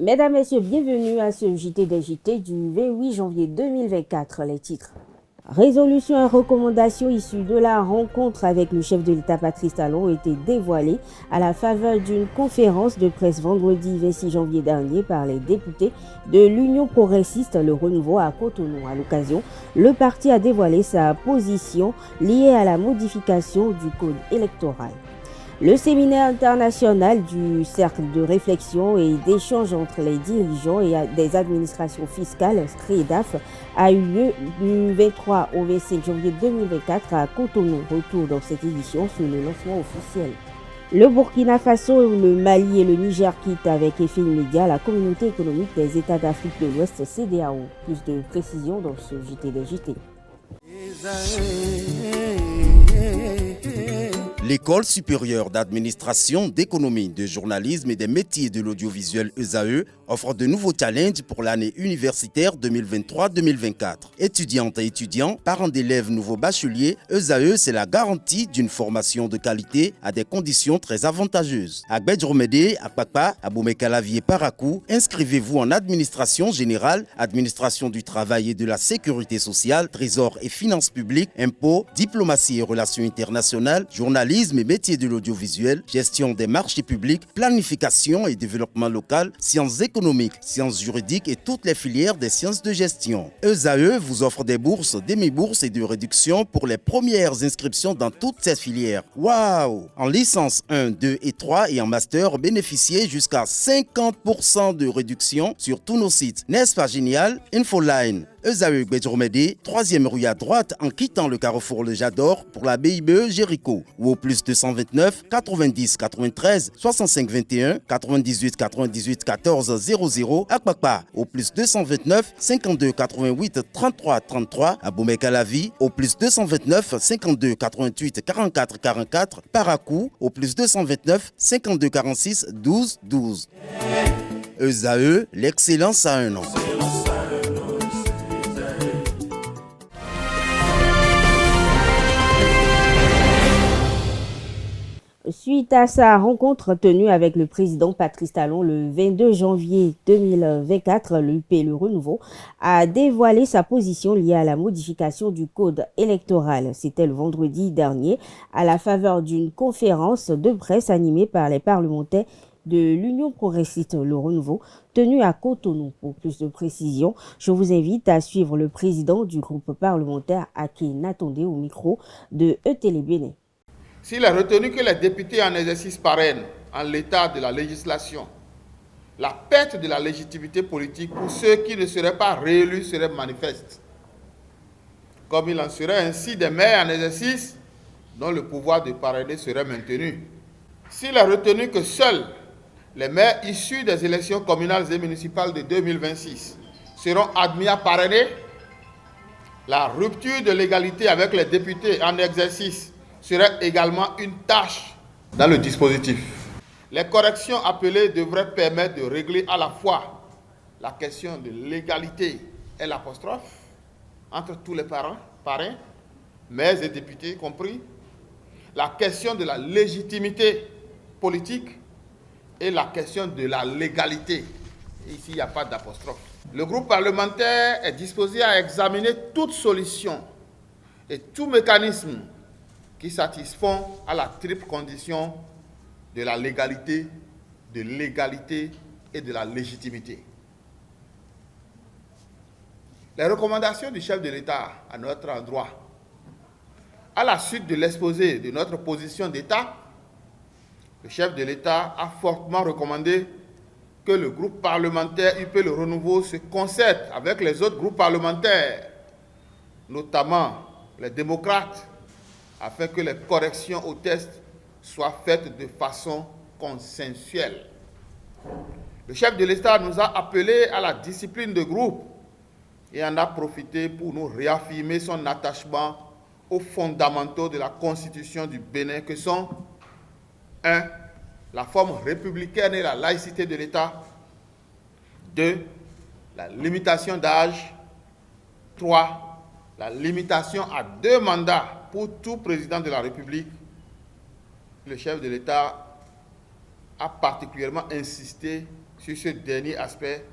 Mesdames, Messieurs, bienvenue à ce JT des JT du 28 janvier 2024. Les titres. Résolutions et recommandations issues de la rencontre avec le chef de l'État Patrice Talon ont été dévoilées à la faveur d'une conférence de presse vendredi 26 janvier dernier par les députés de l'Union progressiste Le Renouveau à Cotonou. À l'occasion, le parti a dévoilé sa position liée à la modification du code électoral. Le séminaire international du cercle de réflexion et d'échange entre les dirigeants et des administrations fiscales, SCREDAF, a eu lieu du 23 au 25 janvier 2024 à Cotonou. Retour dans cette édition sur le lancement officiel. Le Burkina Faso, le Mali et le Niger quittent avec effet immédiat la communauté économique des États d'Afrique de l'Ouest, CEDEAO. Plus de précisions dans ce JT des JT. L'École supérieure d'administration, d'économie, de journalisme et des métiers de l'audiovisuel ESAE offre de nouveaux challenges pour l'année universitaire 2023-2024. Étudiantes et étudiants, parents d'élèves nouveaux bacheliers, ESAE, c'est la garantie d'une formation de qualité à des conditions très avantageuses. À Gbedjromede, à Kpakpa, à Boumekalavi et Parakou, inscrivez-vous en administration générale, administration du travail et de la sécurité sociale, trésor et finances publiques, impôts, diplomatie et relations internationales, journalisme et métiers de l'audiovisuel, gestion des marchés publics, planification et développement local, sciences économiques, sciences juridiques et toutes les filières des sciences de gestion. ESAE vous offre des bourses, demi-bourses et de réductions pour les premières inscriptions dans toutes ces filières. Waouh! En licence 1, 2 et 3 et en master, bénéficiez jusqu'à 50% de réduction sur tous nos sites. N'est-ce pas génial? Infoline. ESAE Gbedjromede, 3e rue à droite en quittant le carrefour Le Jador pour la BIBE Jéricho ou au plus 229 90 93 65 21 98 98 14 00 à Kpakpa au plus 229 52 88 33 33 à Boumekalavi au plus 229 52 88 44 44 Parakou au plus 229 52 46 12 12. ESAE, l'excellence à un nom. Suite à sa rencontre tenue avec le président Patrice Talon le 22 janvier 2024, l'UP Le Renouveau a dévoilé sa position liée à la modification du code électoral. C'était le vendredi dernier à la faveur d'une conférence de presse animée par les parlementaires de l'Union progressiste Le Renouveau tenue à Cotonou. Pour plus de précisions, je vous invite à suivre le président du groupe parlementaire Ake Natondé au micro de E-Télé Bénin. S'il est retenu que les députés en exercice parrainent en l'état de la législation, la perte de la légitimité politique pour ceux qui ne seraient pas réélus serait manifeste. Comme il en serait ainsi des maires en exercice dont le pouvoir de parrainer serait maintenu. S'il est retenu que seuls les maires issus des élections communales et municipales de 2026 seront admis à parrainer, la rupture de l'égalité avec les députés en exercice serait également une tâche dans le dispositif. Les corrections appelées devraient permettre de régler à la fois la question de l'égalité et l'apostrophe entre tous les parrains, maires et députés compris, la question de la légitimité politique et la question de la légalité. Et ici, il n'y a pas d'apostrophe. Le groupe parlementaire est disposé à examiner toute solution et tout mécanisme qui satisfont à la triple condition de la légalité, de l'égalité et de la légitimité. Les recommandations du chef de l'État à notre endroit, à la suite de l'exposé de notre position d'État, le chef de l'État a fortement recommandé que le groupe parlementaire UP Le Renouveau se concerte avec les autres groupes parlementaires, notamment les démocrates, afin que les corrections au test soient faites de façon consensuelle. Le chef de l'État nous a appelés à la discipline de groupe et en a profité pour nous réaffirmer son attachement aux fondamentaux de la Constitution du Bénin que sont 1. La forme républicaine et la laïcité de l'État. 2. La limitation d'âge. 3. La limitation à 2 mandats pour tout président de la République. Le chef de l'État a particulièrement insisté sur ce dernier aspect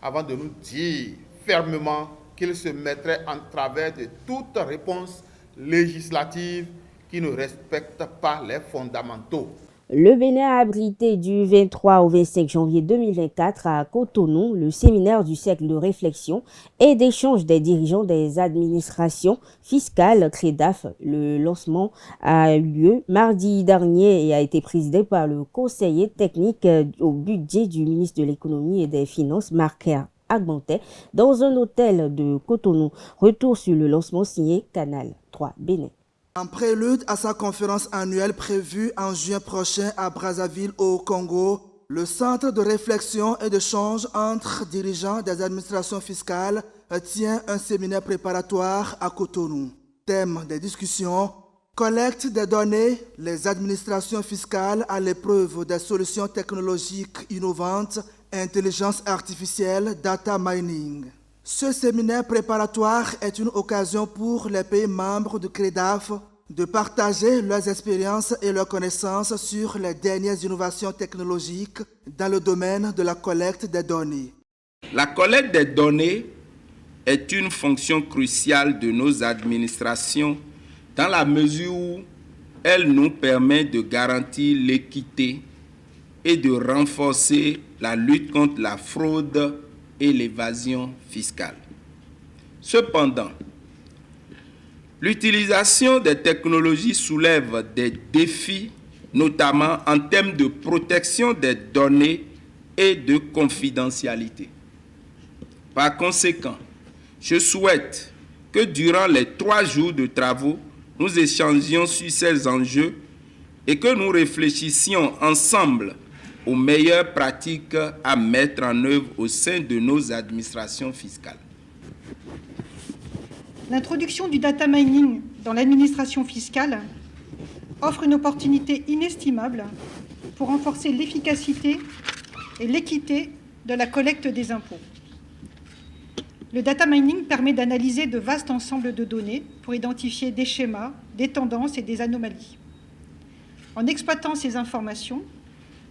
avant de nous dire fermement qu'il se mettrait en travers de toute réponse législative qui ne respecte pas les fondamentaux. Le Bénin a abrité du 23 au 25 janvier 2024 à Cotonou le séminaire du cercle de réflexion et d'échange des dirigeants des administrations fiscales CREDAF. Le lancement a eu lieu mardi dernier et a été présidé par le conseiller technique au budget du ministre de l'Économie et des Finances, Marc Agbantais, dans un hôtel de Cotonou. Retour sur le lancement signé Canal 3 Bénin. En prélude à sa conférence annuelle prévue en juin prochain à Brazzaville au Congo, le Centre de réflexion et d'échange entre dirigeants des administrations fiscales tient un séminaire préparatoire à Cotonou. Thème des discussions, collecte des données, les administrations fiscales à l'épreuve des solutions technologiques innovantes, intelligence artificielle, data mining. Ce séminaire préparatoire est une occasion pour les pays membres du CREDAF de partager leurs expériences et leurs connaissances sur les dernières innovations technologiques dans le domaine de la collecte des données. La collecte des données est une fonction cruciale de nos administrations dans la mesure où elle nous permet de garantir l'équité et de renforcer la lutte contre la fraude et l'évasion fiscale. Cependant, l'utilisation des technologies soulève des défis, notamment en termes de protection des données et de confidentialité. Par conséquent, je souhaite que durant les 3 jours de travaux, nous échangions sur ces enjeux et que nous réfléchissions ensemble aux meilleures pratiques à mettre en œuvre au sein de nos administrations fiscales. L'introduction du data mining dans l'administration fiscale offre une opportunité inestimable pour renforcer l'efficacité et l'équité de la collecte des impôts. Le data mining permet d'analyser de vastes ensembles de données pour identifier des schémas, des tendances et des anomalies. En exploitant ces informations,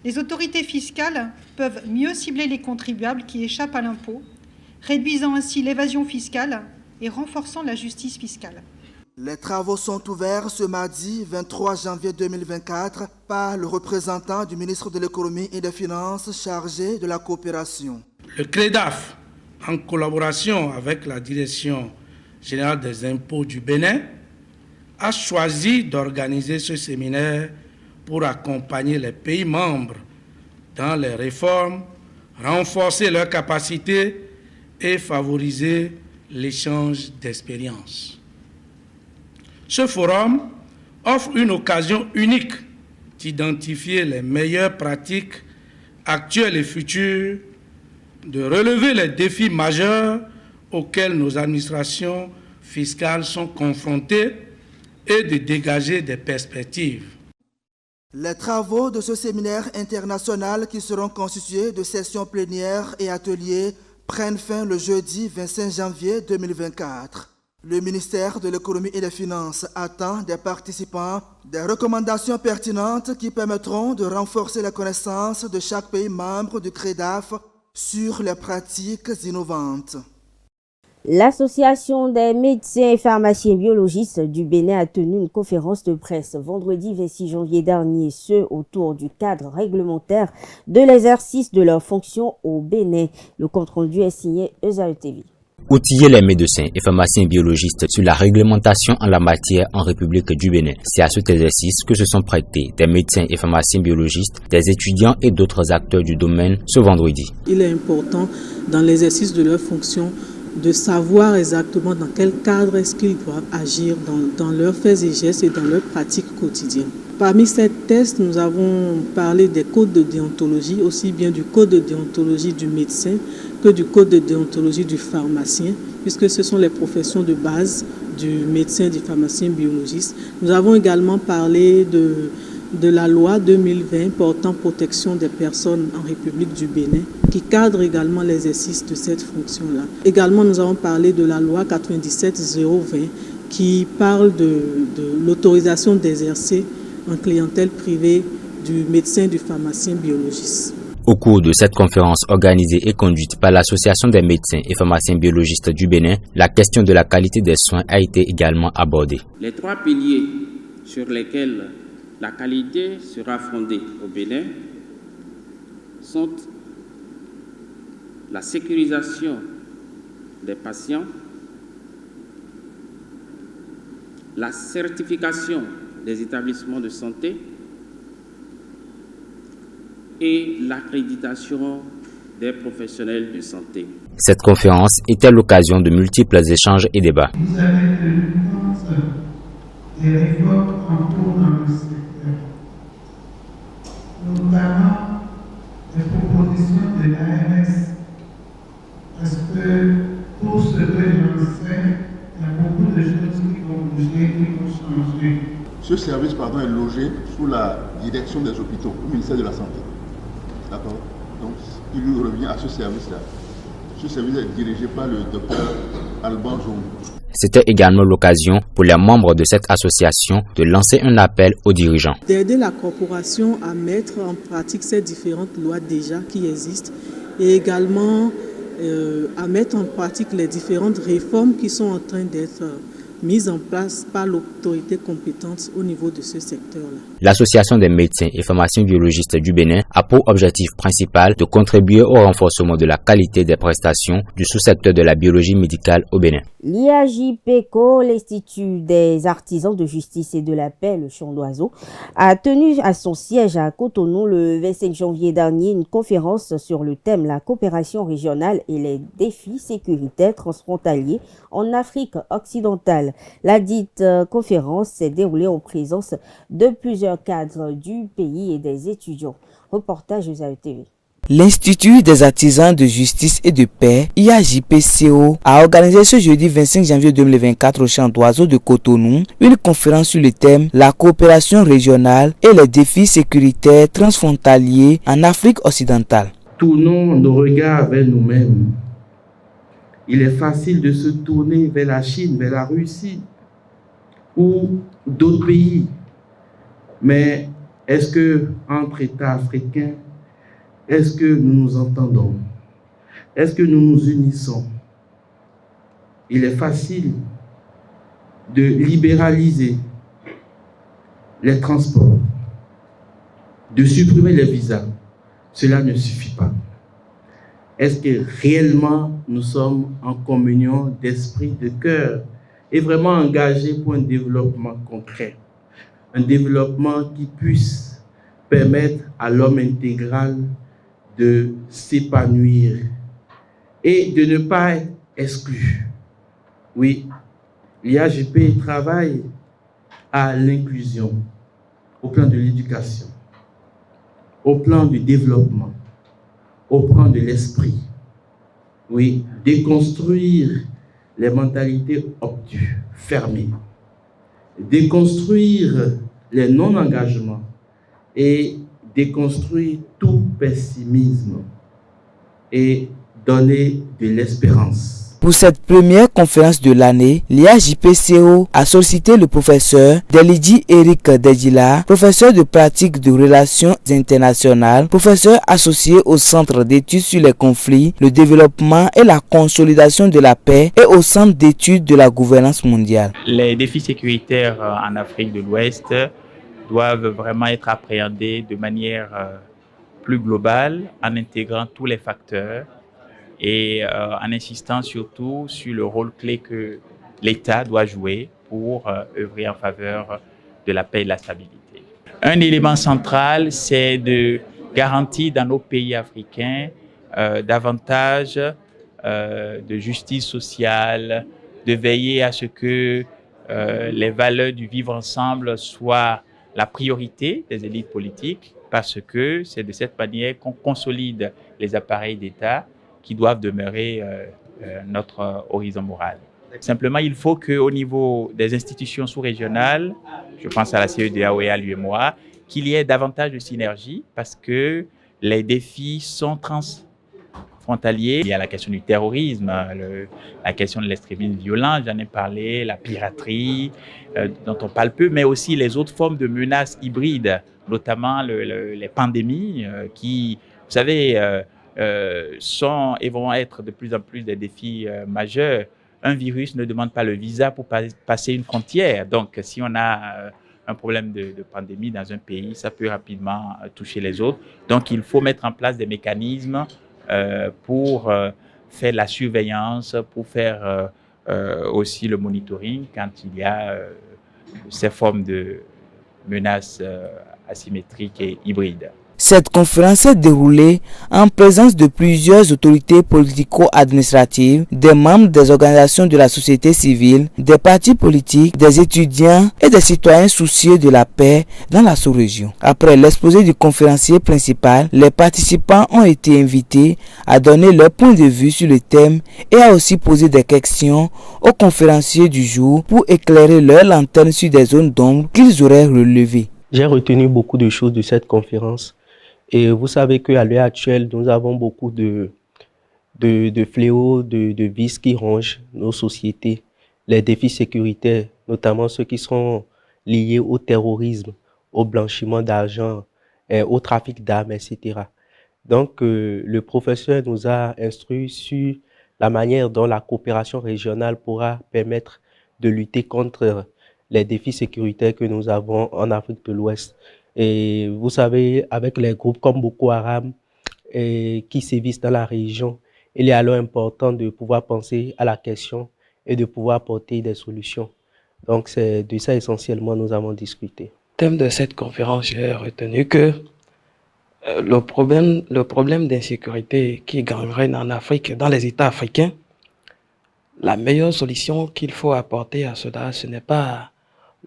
les autorités fiscales peuvent mieux cibler les contribuables qui échappent à l'impôt, réduisant ainsi l'évasion fiscale et renforçant la justice fiscale. Les travaux sont ouverts ce mardi 23 janvier 2024 par le représentant du ministre de l'Économie et des Finances chargé de la coopération. Le CREDAF, en collaboration avec la Direction générale des impôts du Bénin, a choisi d'organiser ce séminaire pour accompagner les pays membres dans les réformes, renforcer leurs capacités et favoriser l'échange d'expériences. Ce forum offre une occasion unique d'identifier les meilleures pratiques actuelles et futures, de relever les défis majeurs auxquels nos administrations fiscales sont confrontées et de dégager des perspectives. Les travaux de ce séminaire international qui seront constitués de sessions plénières et ateliers prennent fin le jeudi 25 janvier 2024. Le ministère de l'Économie et des Finances attend des participants des recommandations pertinentes qui permettront de renforcer la connaissance de chaque pays membre du CREDAF sur les pratiques innovantes. L'Association des médecins et pharmaciens biologistes du Bénin a tenu une conférence de presse vendredi 26 janvier dernier, ce autour du cadre réglementaire de l'exercice de leurs fonctions au Bénin. Le compte-rendu est signé ESAE TV. Outiller les médecins et pharmaciens biologistes sur la réglementation en la matière en République du Bénin. C'est à cet exercice que se sont prêtés des médecins et pharmaciens biologistes, des étudiants et d'autres acteurs du domaine ce vendredi. Il est important dans l'exercice de leurs fonctions de savoir exactement dans quel cadre est-ce qu'ils doivent agir dans leurs faits et gestes et dans leurs pratiques quotidiennes. Parmi ces tests, nous avons parlé des codes de déontologie, aussi bien du code de déontologie du médecin que du code de déontologie du pharmacien, puisque ce sont les professions de base du médecin, du pharmacien biologiste. Nous avons également parlé de la loi 2020 portant protection des personnes en République du Bénin, qui cadre également l'exercice de cette fonction-là. Également, nous avons parlé de la loi 97-020 qui parle de l'autorisation d'exercer en clientèle privée du médecin, du pharmacien biologiste. Au cours de cette conférence organisée et conduite par l'Association des médecins et pharmaciens biologistes du Bénin, la question de la qualité des soins a été également abordée. Les trois piliers sur lesquels la qualité sera fondée au Bénin sont la sécurisation des patients, la certification des établissements de santé et l'accréditation des professionnels de santé. Cette conférence était l'occasion de multiples échanges et débats. Vous avez de l'importance des réformes en cours dans le secteur, notamment les propositions de l'ARS, parce que pour ce que j'en sais, il y a beaucoup de choses qui vont bouger, qui vont changer. Ce service est logé sous la direction des hôpitaux, au ministère de la Santé. D'accord. Donc, il lui revient à ce service-là. Ce service est dirigé par le docteur Alban Joum. C'était également l'occasion pour les membres de cette association de lancer un appel aux dirigeants. D'aider la corporation à mettre en pratique ces différentes lois déjà qui existent et également à mettre en pratique les différentes réformes qui sont en train d'être mises en place par l'autorité compétente au niveau de ce secteur-là. L'Association des médecins et pharmaciens biologistes du Bénin a pour objectif principal de contribuer au renforcement de la qualité des prestations du sous-secteur de la biologie médicale au Bénin. L'IAJPECO, l'Institut des artisans de justice et de la paix, le Chant d'Oiseau, a tenu à son siège à Cotonou le 25 janvier dernier une conférence sur le thème la coopération régionale et les défis sécuritaires transfrontaliers en Afrique occidentale. La dite conférence s'est déroulée en présence de plusieurs cadres du pays et des étudiants. Reportage aux AETV. L'Institut des artisans de justice et de paix, IAJPCO, a organisé ce jeudi 25 janvier 2024 au Chant d'Oiseau de Cotonou une conférence sur le thème la coopération régionale et les défis sécuritaires transfrontaliers en Afrique occidentale. Tournons nos regards vers nous-mêmes. Il est facile de se tourner vers la Chine, vers la Russie ou d'autres pays. Mais est-ce que entre États africains, est-ce que nous nous entendons? Est-ce que nous nous unissons? Il est facile de libéraliser les transports, de supprimer les visas. Cela ne suffit pas. Est-ce que réellement nous sommes en communion d'esprit, de cœur et vraiment engagés pour un développement concret? Un développement qui puisse permettre à l'homme intégral de s'épanouir et de ne pas être exclu. Oui, l'IAJP travaille à l'inclusion au plan de l'éducation, au plan du développement, au plan de l'esprit. Oui, déconstruire les mentalités obtuses, fermées, déconstruire les non-engagements et déconstruire tout pessimisme et donner de l'espérance. Pour cette première conférence de l'année, l'IAJPCO a sollicité le professeur Delidji Eric Dedjila, professeur de pratique de relations internationales, professeur associé au Centre d'études sur les conflits, le développement et la consolidation de la paix et au Centre d'études de la gouvernance mondiale. Les défis sécuritaires en Afrique de l'Ouest doivent vraiment être appréhendés de manière plus globale en intégrant tous les facteurs et en insistant surtout sur le rôle clé que l'État doit jouer pour œuvrer en faveur de la paix et de la stabilité. Un élément central, c'est de garantir dans nos pays africains davantage de justice sociale, de veiller à ce que les valeurs du vivre ensemble soient la priorité des élites politiques, parce que c'est de cette manière qu'on consolide les appareils d'État qui doivent demeurer notre horizon moral. Simplement, il faut qu'au niveau des institutions sous-régionales, je pense à la CEDEAO et à l'UEMOA, qu'il y ait davantage de synergie parce que les défis sont transfrontaliers. Il y a la question du terrorisme, la question de l'extrémisme violent, j'en ai parlé, la piraterie, dont on parle peu, mais aussi les autres formes de menaces hybrides, notamment les pandémies qui Vous savez, sont et vont être de plus en plus des défis majeurs. Un virus ne demande pas le visa pour passer une frontière. Donc, si on a un problème de pandémie dans un pays, ça peut rapidement toucher les autres. Donc, il faut mettre en place des mécanismes pour faire la surveillance, pour faire aussi le monitoring quand il y a ces formes de menaces asymétriques et hybrides. Cette conférence s'est déroulée en présence de plusieurs autorités politico-administratives, des membres des organisations de la société civile, des partis politiques, des étudiants et des citoyens soucieux de la paix dans la sous-région. Après l'exposé du conférencier principal, les participants ont été invités à donner leur point de vue sur le thème et à aussi poser des questions aux conférenciers du jour pour éclairer leur lanterne sur des zones d'ombre qu'ils auraient relevées. J'ai retenu beaucoup de choses de cette conférence. Et vous savez qu'à l'heure actuelle, nous avons beaucoup de fléaux, de vices qui rongent nos sociétés. Les défis sécuritaires, notamment ceux qui sont liés au terrorisme, au blanchiment d'argent, au trafic d'armes, etc. Donc, le professeur nous a instruit sur la manière dont la coopération régionale pourra permettre de lutter contre les défis sécuritaires que nous avons en Afrique de l'Ouest. Et vous savez, avec les groupes comme Boko Haram qui sévissent dans la région, il est alors important de pouvoir penser à la question et de pouvoir apporter des solutions. Donc c'est de ça essentiellement nous avons discuté. Le thème de cette conférence, j'ai retenu que le problème d'insécurité qui gangrène en Afrique, dans les États africains, la meilleure solution qu'il faut apporter à cela, ce n'est pas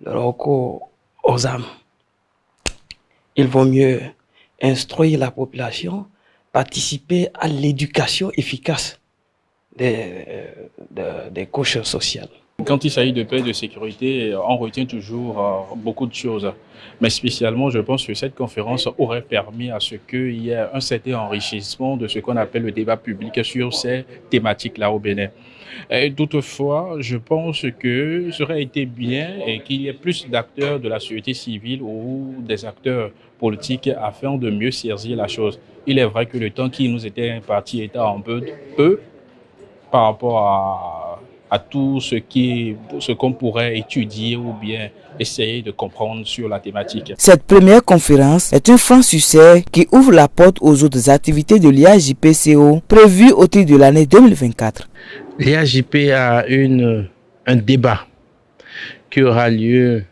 le recours aux armes. Il vaut mieux instruire la population, participer à l'éducation efficace des couches sociales. Quand il s'agit de paix et de sécurité, on retient toujours beaucoup de choses. Mais spécialement, je pense que cette conférence aurait permis à ce qu'il y ait un certain enrichissement de ce qu'on appelle le débat public sur ces thématiques-là au Bénin. Et toutefois, je pense que ça aurait été bien qu'il y ait plus d'acteurs de la société civile ou des acteurs politiques afin de mieux saisir la chose. Il est vrai que le temps qui nous était imparti était un peu par rapport à tout ce qu'on pourrait étudier ou bien essayer de comprendre sur la thématique. Cette première conférence est un franc succès qui ouvre la porte aux autres activités de l'IAJPCO prévues au titre de l'année 2024. L'IAJP a un débat qui aura lieu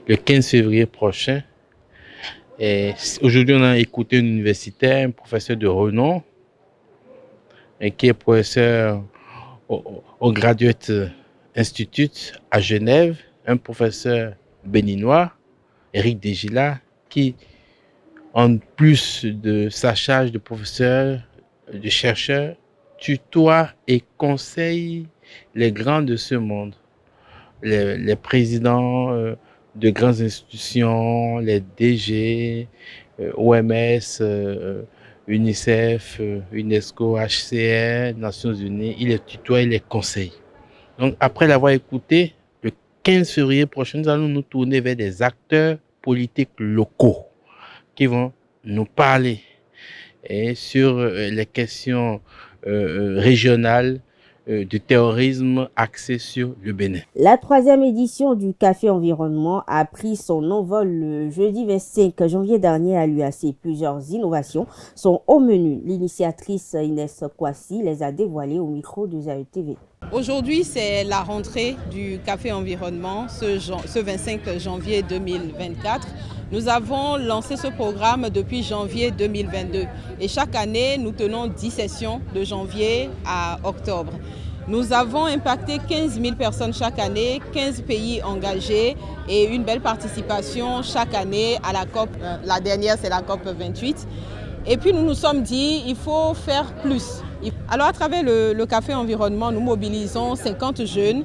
le 15 février prochain. Aujourd'hui, on a écouté un universitaire, un professeur de renom, qui est professeur au Graduate Institute à Genève, un professeur béninois, Eric Degila, qui, en plus de sa charge de professeur, de chercheur, tutoie et conseille les grands de ce monde, les présidents de grandes institutions, les DG, OMS, UNICEF, UNESCO, HCR, Nations Unies, il les tutoie, il les conseille. Donc après l'avoir écouté, le 15 février prochain, nous allons nous tourner vers des acteurs politiques locaux qui vont nous parler sur les questions régionales de terrorisme axé sur le Bénin. La 3e édition du Café Environnement a pris son envol le jeudi 25 janvier dernier à l'UAC. Plusieurs innovations sont au menu. L'initiatrice Inès Kwasi les a dévoilées au micro de ZAE TV. Aujourd'hui, c'est la rentrée du Café Environnement ce 25 janvier 2024. Nous avons lancé ce programme depuis janvier 2022 et chaque année, nous tenons 10 sessions de janvier à octobre. Nous avons impacté 15 000 personnes chaque année, 15 pays engagés et une belle participation chaque année à la COP. La dernière, c'est la COP 28. Et puis nous nous sommes dit, il faut faire plus. Alors à travers le Café Environnement, nous mobilisons 50 jeunes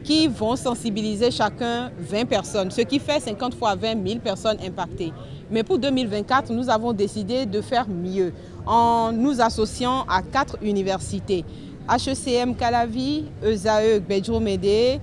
qui vont sensibiliser chacun 20 personnes, ce qui fait 50 fois 20 000 personnes impactées. Mais pour 2024, nous avons décidé de faire mieux en nous associant à 4 universités. HECM Calavi, ESAE Gbedjo Médé,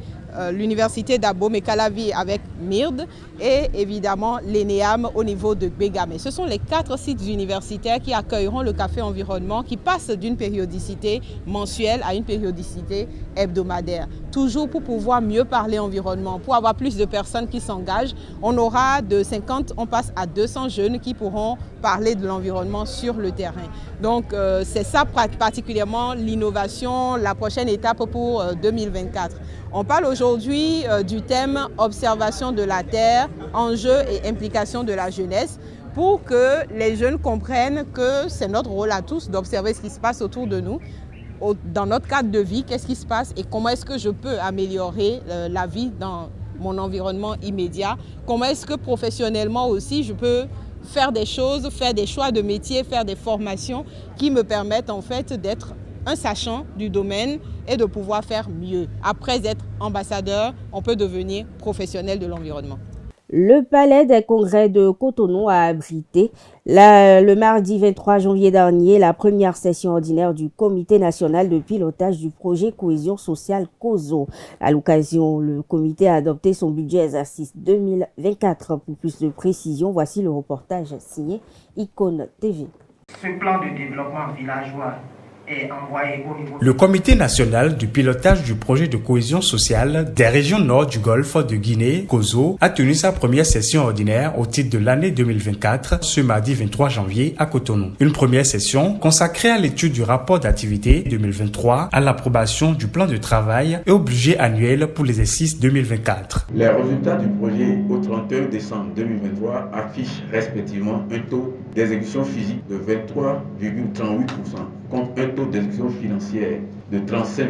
l'université d'Abomey-Calavi avec MIRD et évidemment l'ENEAM au niveau de Bégamé. Ce sont les 4 sites universitaires qui accueilleront le Café Environnement qui passe d'une périodicité mensuelle à une périodicité hebdomadaire. Toujours pour pouvoir mieux parler environnement, pour avoir plus de personnes qui s'engagent. On aura de 50, on passe à 200 jeunes qui pourront parler de l'environnement sur le terrain. Donc c'est ça particulièrement l'innovation, la prochaine étape pour 2024. On parle aujourd'hui du thème observation de la Terre, enjeux et implications de la jeunesse pour que les jeunes comprennent que c'est notre rôle à tous d'observer ce qui se passe autour de nous. Dans notre cadre de vie, qu'est-ce qui se passe et comment est-ce que je peux améliorer la vie dans mon environnement immédiat? Comment est-ce que professionnellement aussi je peux faire des choses, faire des choix de métier, faire des formations qui me permettent en fait d'être un sachant du domaine et de pouvoir faire mieux. Après être ambassadeur, on peut devenir professionnel de l'environnement. Le palais des congrès de Cotonou a abrité le mardi 23 janvier dernier la première session ordinaire du Comité national de pilotage du projet Cohésion sociale COSO. À l'occasion, le comité a adopté son budget exercice 2024. Pour plus de précision, voici le reportage signé Icône TV. Ce plan de développement villageois est envoyé au niveau... Le Comité national du pilotage du projet de cohésion sociale des régions nord du Golfe de Guinée, COSO, a tenu sa première session ordinaire au titre de l'année 2024 ce mardi 23 janvier à Cotonou. Une première session consacrée à l'étude du rapport d'activité 2023, à l'approbation du plan de travail et au budget annuel pour l'exercice 2024. Les résultats du projet au 31 décembre 2023 affichent respectivement un taux d'exécution physique de 23,38% contre un taux d'exécution financière de 35,68%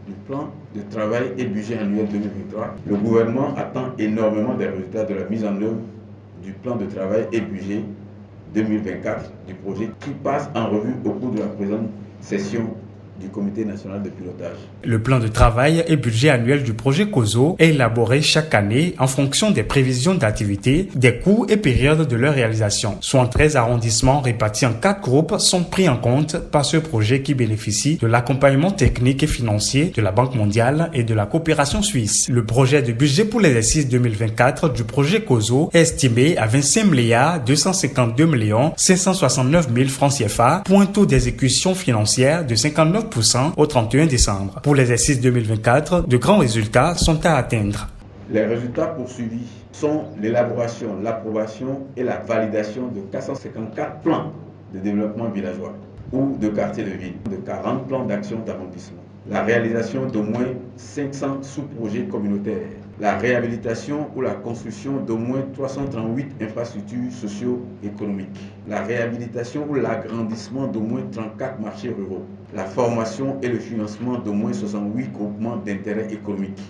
du plan de travail et budget annuel 2023. Le gouvernement attend énormément des résultats de la mise en œuvre du plan de travail et budget 2024 du projet qui passe en revue au cours de la présente session du Comité national de pilotage. Le plan de travail et budget annuel du projet COSO est élaboré chaque année en fonction des prévisions d'activité, des coûts et périodes de leur réalisation. 13 arrondissements répartis en 4 groupes sont pris en compte par ce projet qui bénéficie de l'accompagnement technique et financier de la Banque mondiale et de la coopération suisse. Le projet de budget pour l'exercice 2024 du projet COSO est estimé à 25 252 569 000 francs CFA pour un taux d'exécution financière de 59% au 31 décembre. Pour l'exercice 2024, de grands résultats sont à atteindre. Les résultats poursuivis sont l'élaboration, l'approbation et la validation de 454 plans de développement villageois ou de quartiers de ville, de 40 plans d'action d'arrondissement, la réalisation d'au moins 500 sous-projets communautaires, la réhabilitation ou la construction d'au moins 338 infrastructures socio-économiques, la réhabilitation ou l'agrandissement d'au moins 34 marchés ruraux, la formation et le financement d'au moins 68 groupements d'intérêt économique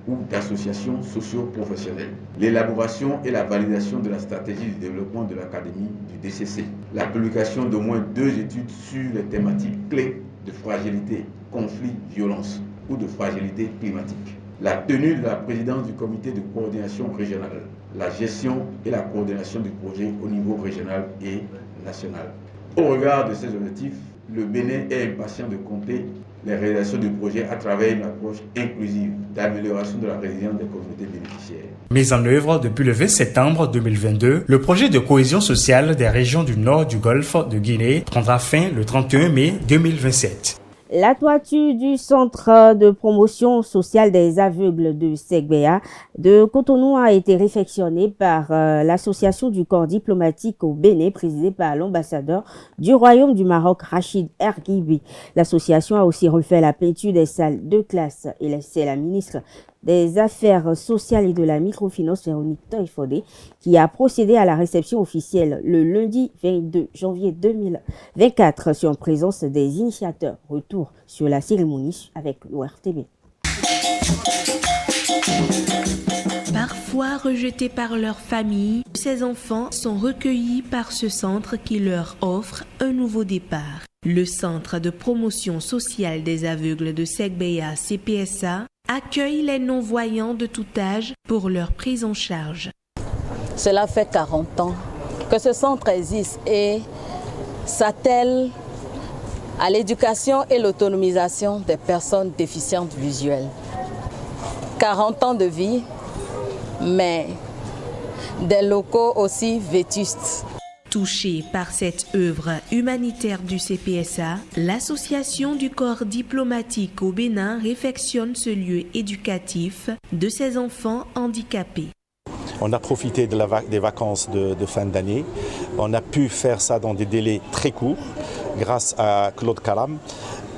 ou d'associations socio-professionnelles, l'élaboration et la validation de la stratégie de développement de l'Académie du DCC, la publication d'au moins 2 études sur les thématiques clés de fragilité, conflit, violence ou de fragilité climatique, la tenue de la présidence du comité de coordination régionale, la gestion et la coordination du projet au niveau régional et national. Au regard de ces objectifs, le Bénin est impatient de compter les réalisations du projet à travers une approche inclusive d'amélioration de la résilience des communautés bénéficiaires. Mis en œuvre depuis le 20 septembre 2022, le projet de cohésion sociale des régions du nord du Golfe de Guinée prendra fin le 31 mai 2027. La toiture du centre de promotion sociale des aveugles de Segbea de Cotonou a été réfectionnée par l'association du corps diplomatique au Bénin présidée par l'ambassadeur du Royaume du Maroc, Rachid Erghibi. L'association a aussi refait la peinture des salles de classe et c'est la ministre des Affaires sociales et de la microfinance, Véronique Toye-Fodé, qui a procédé à la réception officielle le lundi 22 janvier 2024 sur présence des initiateurs. Retour sur la cérémonie avec l'ORTB. Parfois rejetés par leur famille, ces enfants sont recueillis par ce centre qui leur offre un nouveau départ. Le Centre de promotion sociale des aveugles de Segbea, CPSA, accueille les non-voyants de tout âge pour leur prise en charge. Cela fait 40 ans que ce centre existe et s'attelle à l'éducation et l'autonomisation des personnes déficientes visuelles. 40 ans de vie, mais des locaux aussi vétustes. Touchée par cette œuvre humanitaire du CPSA, l'association du corps diplomatique au Bénin réfectionne ce lieu éducatif de ses enfants handicapés. On a profité des vacances de fin d'année. On a pu faire ça dans des délais très courts grâce à Claude Calam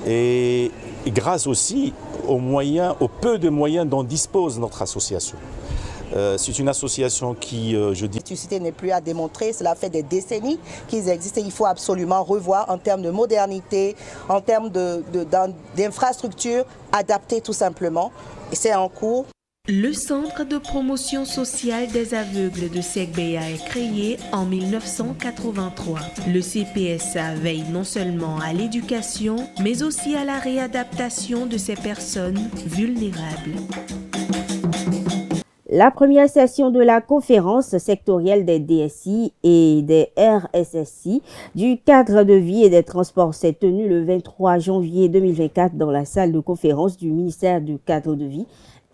et grâce aussi au peu de moyens dont dispose notre association. C'est une association qui, je dis... L'électricité n'est plus à démontrer, cela fait des décennies qu'ils existent et il faut absolument revoir en termes de modernité, en termes d'infrastructures adaptées tout simplement. Et c'est en cours. Le Centre de promotion sociale des aveugles de Segbeya est créé en 1983. Le CPSA veille non seulement à l'éducation, mais aussi à la réadaptation de ces personnes vulnérables. La première session de la conférence sectorielle des DSI et des RSSI du cadre de vie et des transports s'est tenue le 23 janvier 2024 dans la salle de conférence du ministère du cadre de vie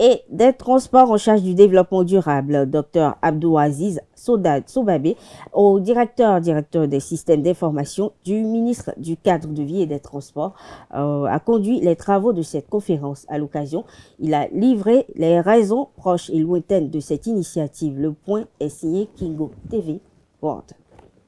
et des transports en charge du développement durable. Dr Abdouaziz Sobabé, au directeur des systèmes d'information du ministre du cadre de vie et des transports, a conduit les travaux de cette conférence. À l'occasion, il a livré les raisons proches et lointaines de cette initiative. Le point est signé Kingo TV World.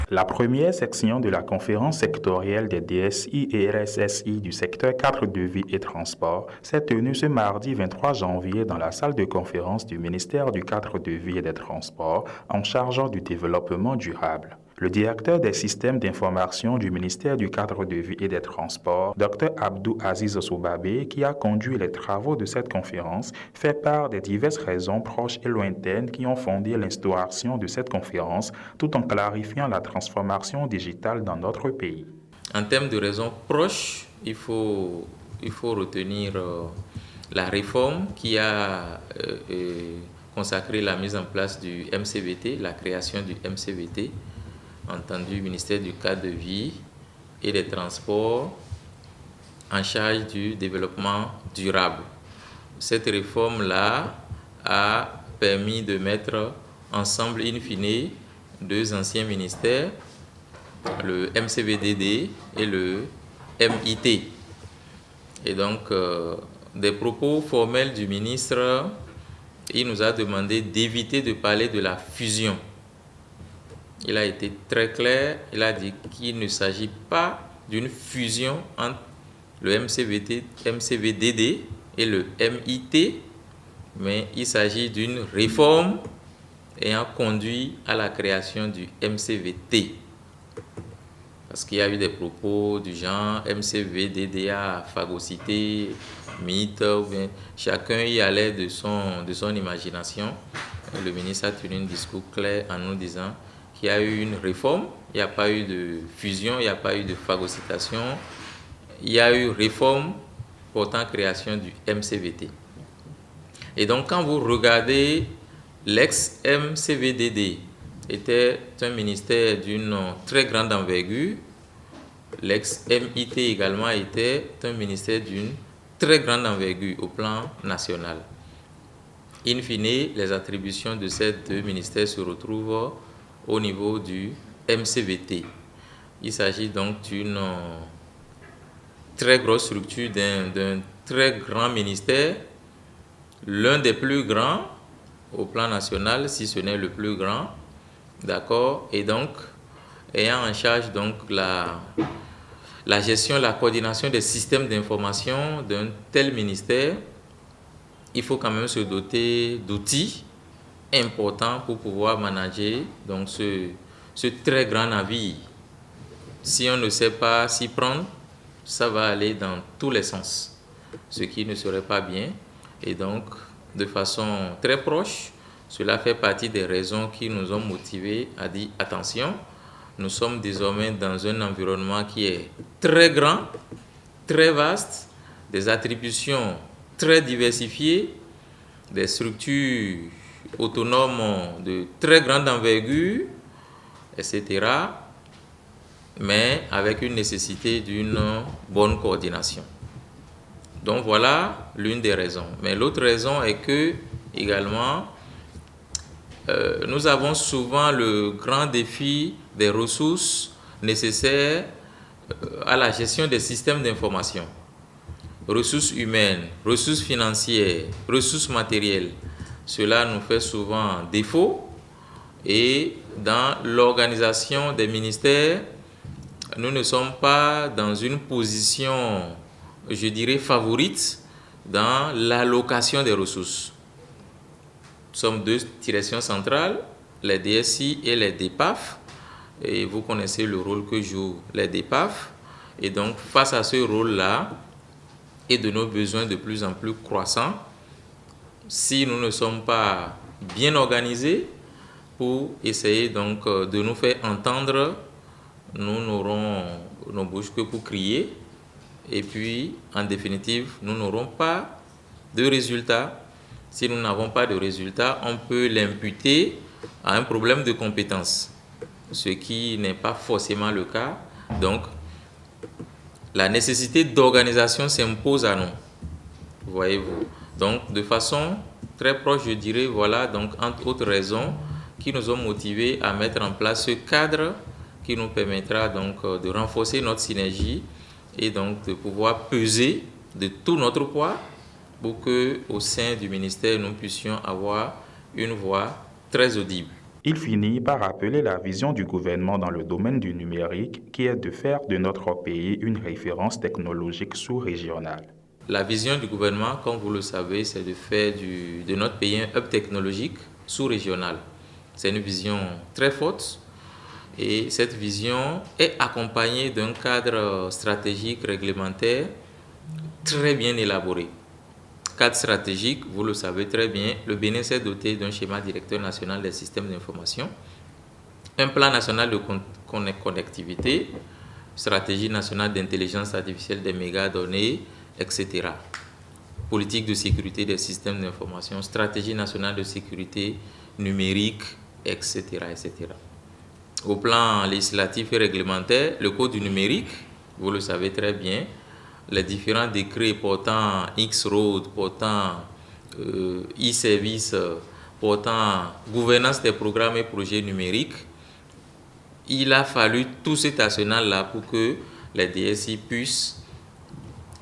La première section de la conférence sectorielle des DSI et RSSI du secteur cadre de vie et transport s'est tenue ce mardi 23 janvier dans la salle de conférence du ministère du cadre de vie et des transports en charge du développement durable. Le directeur des systèmes d'information du ministère du cadre de vie et des transports, Dr Abdouaziz Sobabé, qui a conduit les travaux de cette conférence, fait part des diverses raisons proches et lointaines qui ont fondé l'instauration de cette conférence, tout en clarifiant la transformation digitale dans notre pays. En termes de raisons proches, il faut retenir la réforme qui a consacré la mise en place du MCVT, la création du MCVT, entendu ministère du cadre de vie et des transports en charge du développement durable. Cette réforme-là a permis de mettre ensemble, in fine, deux anciens ministères, le MCVDD et le MIT. Et donc, des propos formels du ministre, il nous a demandé d'éviter de parler de la fusion. Il a été très clair, il a dit qu'il ne s'agit pas d'une fusion entre le MCVDD et le MIT, mais il s'agit d'une réforme ayant conduit à la création du MCVT. Parce qu'il y a eu des propos du genre MCVDD a phagocyté, mythe, chacun y allait de son imagination. Le ministre a tenu un discours clair en nous disant qu'il y a eu une réforme, il n'y a pas eu de fusion, il n'y a pas eu de phagocytation, il y a eu réforme portant création du MCVT. Et donc quand vous regardez l'ex-MCVDD, était un ministère d'une très grande envergure, l'ex-MIT également était un ministère d'une très grande envergure au plan national. In fine, les attributions de ces deux ministères se retrouvent au niveau du MCVT. Il s'agit donc d'une très grosse structure, d'un très grand ministère, l'un des plus grands au plan national, si ce n'est le plus grand, d'accord, et donc ayant en charge donc la gestion, la coordination des systèmes d'information d'un tel ministère, il faut quand même se doter d'outils importants pour pouvoir manager donc ce très grand navire. Si on ne sait pas s'y prendre, ça va aller dans tous les sens, ce qui ne serait pas bien. Et donc, de façon très proche, cela fait partie des raisons qui nous ont motivés à dire attention, nous sommes désormais dans un environnement qui est très grand, très vaste, des attributions très diversifiées, des structures autonomes de très grande envergure, etc., mais avec une nécessité d'une bonne coordination. Donc voilà l'une des raisons. Mais l'autre raison est que, également, nous avons souvent le grand défi des ressources nécessaires à la gestion des systèmes d'information. Ressources humaines, ressources financières, ressources matérielles. Cela nous fait souvent défaut. Et dans l'organisation des ministères, nous ne sommes pas dans une position, je dirais, favorite dans l'allocation des ressources. Nous sommes deux directions centrales, les DSI et les DPAF. Et vous connaissez le rôle que jouent les DPAF. Et donc, face à ce rôle-là et de nos besoins de plus en plus croissants, si nous ne sommes pas bien organisés pour essayer donc de nous faire entendre, nous n'aurons nos bouches que pour crier. Et puis, en définitive, nous n'aurons pas de résultats. Si nous n'avons pas de résultats, on peut l'imputer à un problème de compétence, ce qui n'est pas forcément le cas. Donc, la nécessité d'organisation s'impose à nous, voyez-vous. Donc, de façon très proche, je dirais, voilà, donc, entre autres raisons qui nous ont motivés à mettre en place ce cadre qui nous permettra donc de renforcer notre synergie et donc de pouvoir peser de tout notre poids pour qu'au sein du ministère, nous puissions avoir une voix très audible. Il finit par rappeler la vision du gouvernement dans le domaine du numérique, qui est de faire de notre pays une référence technologique sous-régionale. La vision du gouvernement, comme vous le savez, c'est de faire de notre pays un hub technologique sous-régional. C'est une vision très forte et cette vision est accompagnée d'un cadre stratégique réglementaire très bien élaboré. Cadre stratégique, vous le savez très bien, le Bénin s'est doté d'un schéma directeur national des systèmes d'information, un plan national de connectivité, stratégie nationale d'intelligence artificielle des mégadonnées, etc. Politique de sécurité des systèmes d'information, stratégie nationale de sécurité numérique, etc., etc. Au plan législatif et réglementaire, le code du numérique, vous le savez très bien, les différents décrets portant X-Road, portant e-service, portant gouvernance des programmes et projets numériques, il a fallu tout cet arsenal-là pour que les DSI puissent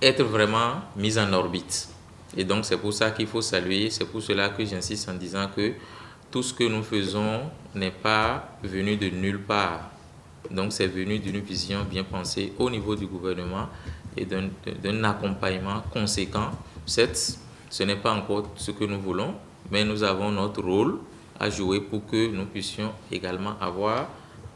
être vraiment mis en orbite. Et donc c'est pour ça qu'il faut saluer, c'est pour cela que j'insiste en disant que tout ce que nous faisons n'est pas venu de nulle part. Donc c'est venu d'une vision bien pensée au niveau du gouvernement et d'un accompagnement conséquent. Certes, ce n'est pas encore ce que nous voulons, mais nous avons notre rôle à jouer pour que nous puissions également avoir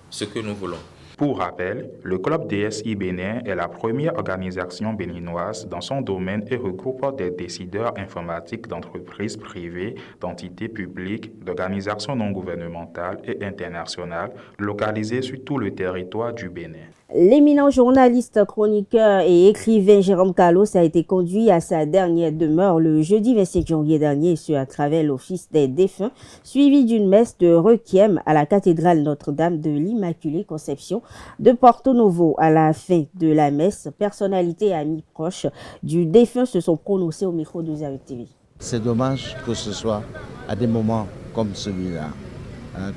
ce que nous voulons. Pour rappel, le Club DSI Bénin est la première organisation béninoise dans son domaine et regroupe des décideurs informatiques d'entreprises privées, d'entités publiques, d'organisations non gouvernementales et internationales localisées sur tout le territoire du Bénin. L'éminent journaliste, chroniqueur et écrivain Jérôme Carlos a été conduit à sa dernière demeure le jeudi 27 janvier dernier, ce à travers l'Office des défunts, suivi d'une messe de requiem à la cathédrale Notre-Dame de l'Immaculée Conception de Porto Novo. À la fin de la messe, personnalités et amis proches du défunt se sont prononcés au micro de Zaï TV. C'est dommage que ce soit à des moments comme celui-là,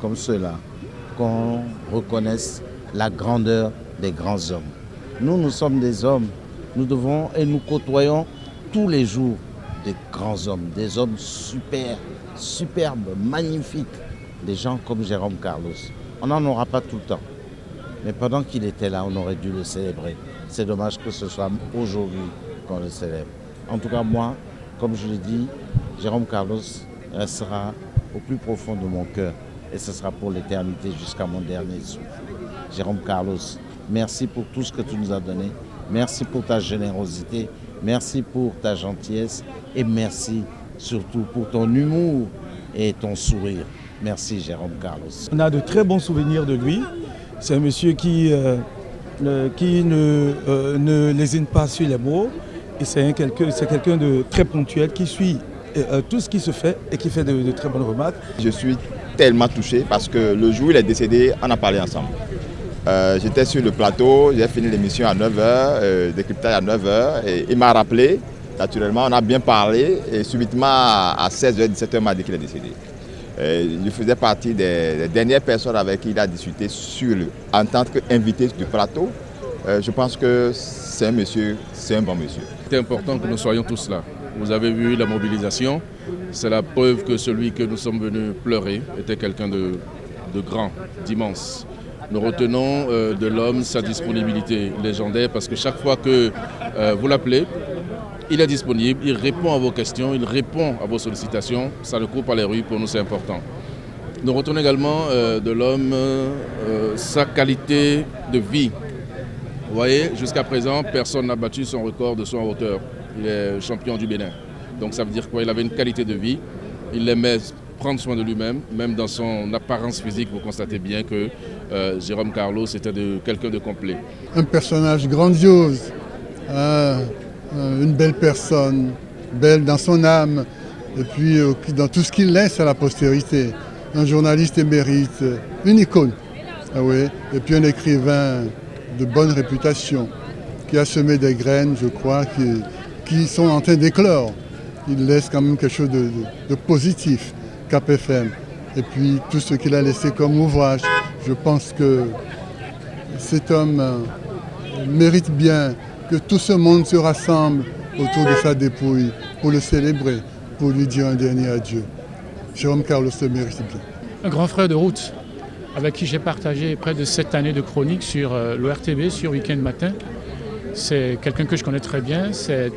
comme ceux-là, qu'on reconnaisse la grandeur des grands hommes. Nous sommes des hommes, nous devons et nous côtoyons tous les jours des grands hommes, des hommes superbes, magnifiques, des gens comme Jérôme Carlos. On n'en aura pas tout le temps, mais pendant qu'il était là, on aurait dû le célébrer. C'est dommage que ce soit aujourd'hui qu'on le célèbre. En tout cas, moi, comme je l'ai dit, Jérôme Carlos restera au plus profond de mon cœur et ce sera pour l'éternité jusqu'à mon dernier souffle. Jérôme Carlos, merci pour tout ce que tu nous as donné. Merci pour ta générosité. Merci pour ta gentillesse. Et merci surtout pour ton humour et ton sourire. Merci Jérôme Carlos. On a de très bons souvenirs de lui. C'est un monsieur qui ne lésine pas sur les mots. Et c'est quelqu'un de très ponctuel qui suit tout ce qui se fait et qui fait de très bonnes remarques. Je suis tellement touché parce que le jour où il est décédé, on a parlé ensemble. J'étais sur le plateau, j'ai fini l'émission à 9h, décryptage à 9h, et il m'a rappelé Naturellement, on a bien parlé et subitement à 16h, 17h, m'a dit qu'il est décédé. Je faisais partie des dernières personnes avec qui il a discuté sur lui. En tant qu'invité du plateau, je pense que c'est un monsieur, c'est un bon monsieur. C'est important que nous soyons tous là. Vous avez vu la mobilisation, c'est la preuve que celui que nous sommes venus pleurer était quelqu'un de grand, d'immense. Nous retenons de l'homme sa disponibilité légendaire parce que chaque fois que vous l'appelez, il est disponible, il répond à vos questions, il répond à vos sollicitations. Ça ne court pas les rues, pour nous c'est important. Nous retenons également de l'homme sa qualité de vie. Vous voyez, jusqu'à présent, personne n'a battu son record de son hauteur. Il est champion du Bénin. Donc ça veut dire quoi? Il avait une qualité de vie, il aimait prendre soin de lui-même, même dans son apparence physique, vous constatez bien que Jérôme Carlos était quelqu'un de complet. Un personnage grandiose. Une belle personne, belle dans son âme, et puis dans tout ce qu'il laisse à la postérité. Un journaliste émérite, une icône, et puis un écrivain de bonne réputation, qui a semé des graines, je crois, qui sont en train d'éclore. Il laisse quand même quelque chose de positif, Cap FM. Et puis tout ce qu'il a laissé comme ouvrage, je pense que cet homme mérite bien que tout ce monde se rassemble autour de sa dépouille pour le célébrer, pour lui dire un dernier adieu. Jérôme Carlos le mérite bien. Un grand frère de route avec qui j'ai partagé près de 7 années de chronique sur l'ORTB, sur Week-end Matin. C'est quelqu'un que je connais très bien, c'est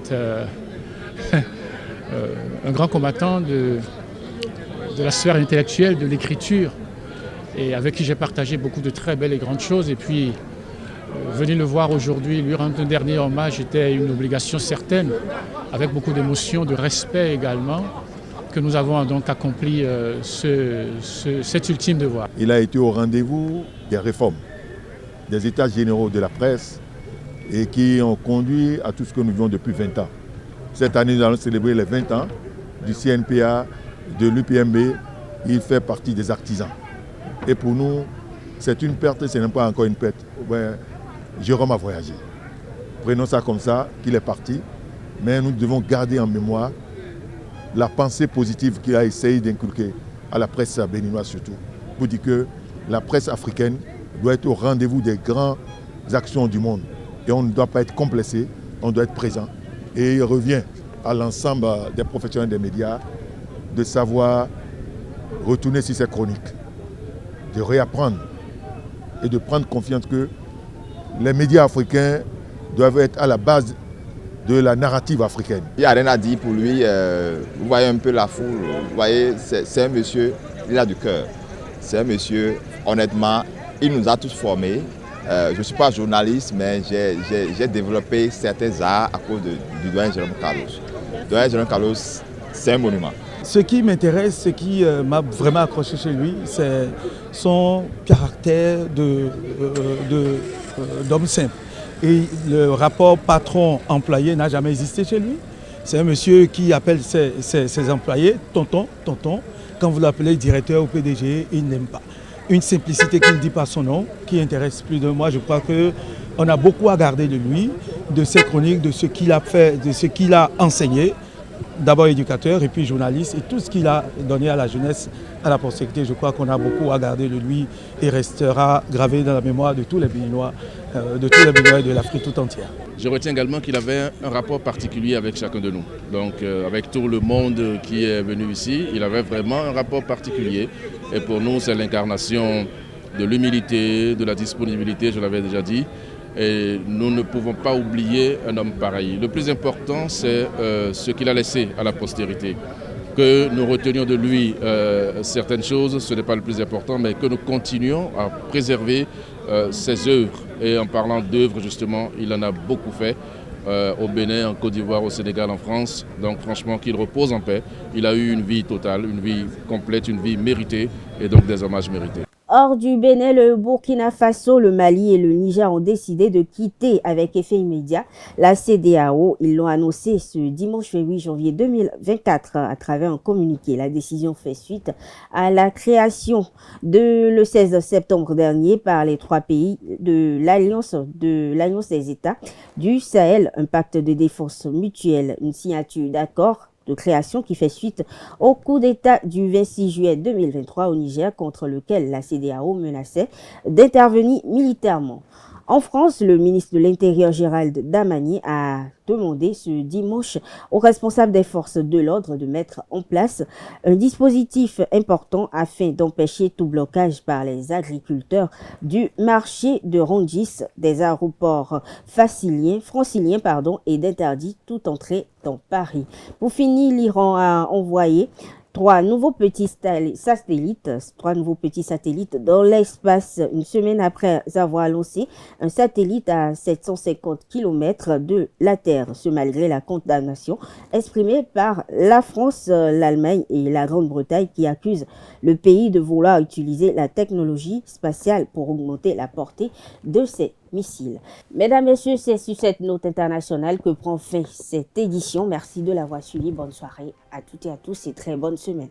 un grand combattant de la sphère intellectuelle, de l'écriture, et avec qui j'ai partagé beaucoup de très belles et grandes choses. Et puis, venir le voir aujourd'hui, lui rendre un dernier hommage était une obligation certaine, avec beaucoup d'émotion, de respect également, que nous avons donc accompli cet ultime devoir. Il a été au rendez-vous des réformes, des états généraux de la presse et qui ont conduit à tout ce que nous vivons depuis 20 ans. Cette année, nous allons célébrer les 20 ans du CNPA, de l'UPMB. Il fait partie des artisans. Et pour nous, c'est une perte, ce n'est pas encore une perte. Jérôme a voyagé. Prenons ça comme ça, qu'il est parti. Mais nous devons garder en mémoire la pensée positive qu'il a essayé d'inculquer à la presse béninoise surtout. Pour dire que la presse africaine doit être au rendez-vous des grandes actions du monde. Et on ne doit pas être complacé, on doit être présent. Et il revient à l'ensemble des professionnels des médias de savoir retourner sur ces chroniques, de réapprendre et de prendre confiance que les médias africains doivent être à la base de la narrative africaine. Il n'y a rien à dire pour lui. Vous voyez un peu la foule. Vous voyez, c'est un monsieur, il a du cœur. C'est un monsieur, honnêtement, il nous a tous formés. Je ne suis pas journaliste, mais j'ai développé certains arts à cause du doyen Jérôme Carlos. Le doyen Jérôme Carlos, c'est un monument. Ce qui m'intéresse, ce qui m'a vraiment accroché chez lui, c'est son caractère d'homme simple. Et le rapport patron-employé n'a jamais existé chez lui. C'est un monsieur qui appelle ses employés tonton, tonton. Quand vous l'appelez directeur ou PDG, il n'aime pas. Une simplicité qui ne dit pas son nom, qui intéresse plus de moi. Je crois qu'on a beaucoup à garder de lui, de ses chroniques, de ce qu'il a fait, de ce qu'il a enseigné. D'abord éducateur et puis journaliste, et tout ce qu'il a donné à la jeunesse, à la postérité, je crois qu'on a beaucoup à garder de lui et restera gravé dans la mémoire de tous les Béninois, et de l'Afrique tout entière. Je retiens également qu'il avait un rapport particulier avec chacun de nous. Donc avec tout le monde qui est venu ici, il avait vraiment un rapport particulier. Et pour nous, c'est l'incarnation de l'humilité, de la disponibilité, je l'avais déjà dit. Et nous ne pouvons pas oublier un homme pareil. Le plus important, c'est ce qu'il a laissé à la postérité. Que nous retenions de lui certaines choses, ce n'est pas le plus important, mais que nous continuions à préserver ses œuvres. Et en parlant d'œuvres, justement, il en a beaucoup fait au Bénin, en Côte d'Ivoire, au Sénégal, en France. Donc franchement, qu'il repose en paix. Il a eu une vie totale, une vie complète, une vie méritée et donc des hommages mérités. Hors du Bénin, le Burkina Faso, le Mali et le Niger ont décidé de quitter avec effet immédiat la CEDEAO. Ils l'ont annoncé ce dimanche 8 janvier 2024 à travers un communiqué. La décision fait suite à la création le 16 septembre dernier par les 3 pays de l'Alliance des États du Sahel, un pacte de défense mutuelle, une signature d'accord de création qui fait suite au coup d'État du 26 juillet 2023 au Niger contre lequel la CEDEAO menaçait d'intervenir militairement. En France, le ministre de l'Intérieur Gérald Damanis a demandé ce dimanche aux responsables des forces de l'ordre de mettre en place un dispositif important afin d'empêcher tout blocage par les agriculteurs du marché de Rungis, des aéroports franciliens et d'interdire toute entrée dans Paris. Pour finir, l'Iran a envoyé 3 nouveaux petits satellites dans l'espace une semaine après avoir lancé un satellite à 750 km de la Terre. Ce malgré la condamnation exprimée par la France, l'Allemagne et la Grande-Bretagne qui accusent le pays de vouloir utiliser la technologie spatiale pour augmenter la portée de ses missiles. Mesdames, Messieurs, c'est sur cette note internationale que prend fin cette édition. Merci de l'avoir suivi. Bonne soirée à toutes et à tous et très bonne semaine.